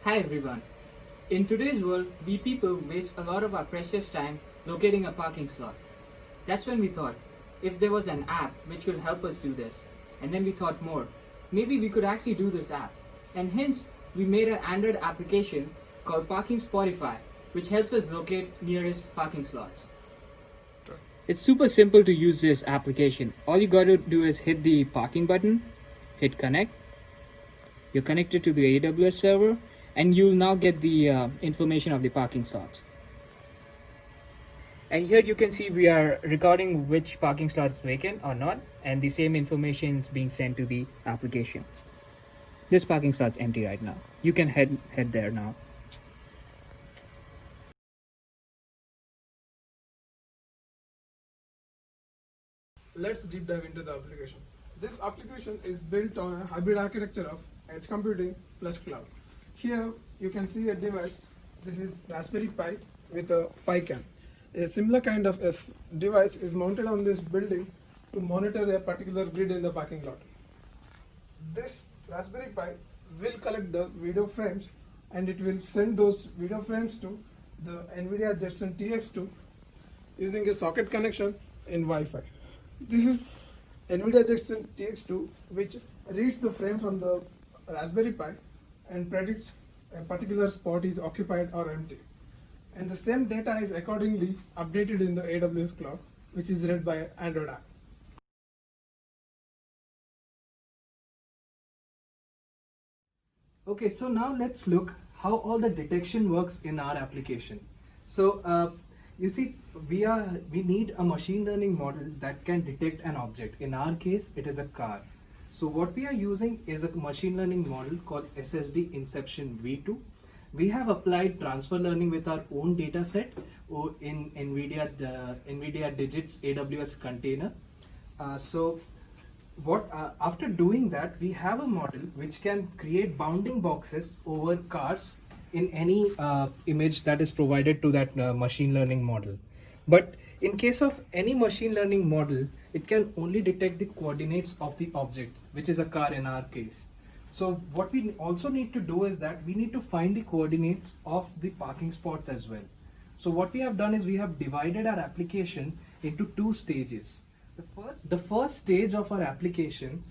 Hi everyone. In today's world, we people waste a lot of our precious time locating a parking slot. That's when we thought, if there was an app which could help us do this. And then we thought more, maybe we could actually do this app. And hence, we made an Android application called Parking Spotify, which helps us locate nearest parking slots. It's super simple to use this application. All you gotta do is hit the parking button, hit connect. You're connected to the AWS server, and you'll now get the information of the parking slots. And here you can see we are recording which parking slot is vacant or not, and the same information is being sent to the application. This parking slot's empty right now. You can head there now. Let's deep dive into the application. This application is built on a hybrid architecture of edge computing plus cloud. Here you can see a device. This is Raspberry Pi with a PiCam. A similar kind of device is mounted on this building to monitor a particular grid in the parking lot. This Raspberry Pi will collect the video frames and it will send those video frames to the NVIDIA Jetson TX2 using a socket connection in Wi-Fi. This is NVIDIA Jetson TX2, which reads the frame from the Raspberry Pi and predicts a particular spot is occupied or empty. And the same data is accordingly updated in the AWS cloud, which is read by Android app. Okay, so now let's look how all the detection works in our application. So you see, we need a machine learning model that can detect an object. In our case, it is a car. So what we are using is a machine learning model called SSD Inception V2. We have applied transfer learning with our own data set in NVIDIA Digits AWS container. After doing that, we have a model which can create bounding boxes over cars in any image that is provided to that machine learning model. But in case of any machine learning model, it can only detect the coordinates of the object, which is a car in our case. So what we also need to do is that we need to find the coordinates of the parking spots as well. So what we have done is we have divided our application into two stages. The first stage of our application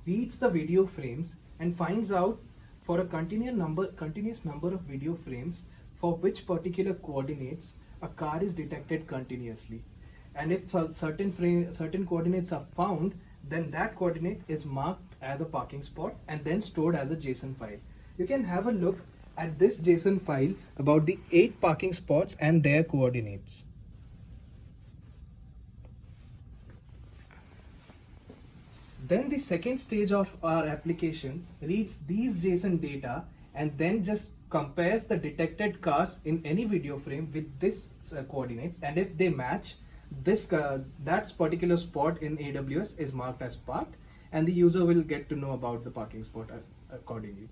reads the video frames and finds out for a continuous number of video frames for which particular coordinates a car is detected continuously. And if certain coordinates are found, then that coordinate is marked as a parking spot and then stored as a JSON file. You can have a look at this JSON file about the 8 parking spots and their coordinates. Then the second stage of our application reads these JSON data and then just compares the detected cars in any video frame with this coordinates, and if they match, that particular spot in AWS is marked as parked, and the user will get to know about the parking spot accordingly.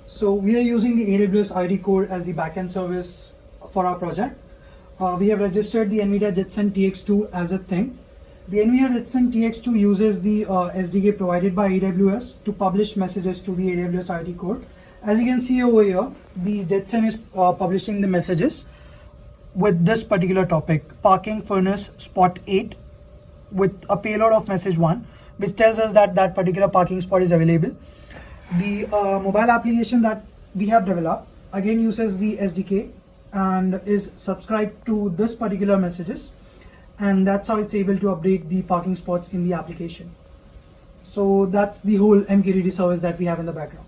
So we are using the AWS ID Core as the backend service for our project. We have registered the NVIDIA Jetson TX2 as a thing. The NVIDIA Jetson TX2 uses the SDK provided by AWS to publish messages to the AWS ID Core. As you can see over here, the Jetson is publishing the messages with this particular topic, parking furnace spot 8, with a payload of message 1, which tells us that that particular parking spot is available. The mobile application that we have developed again uses the SDK and is subscribed to this particular messages, and that's how it's able to update the parking spots in the application. So that's the whole MQTT service that we have in the background.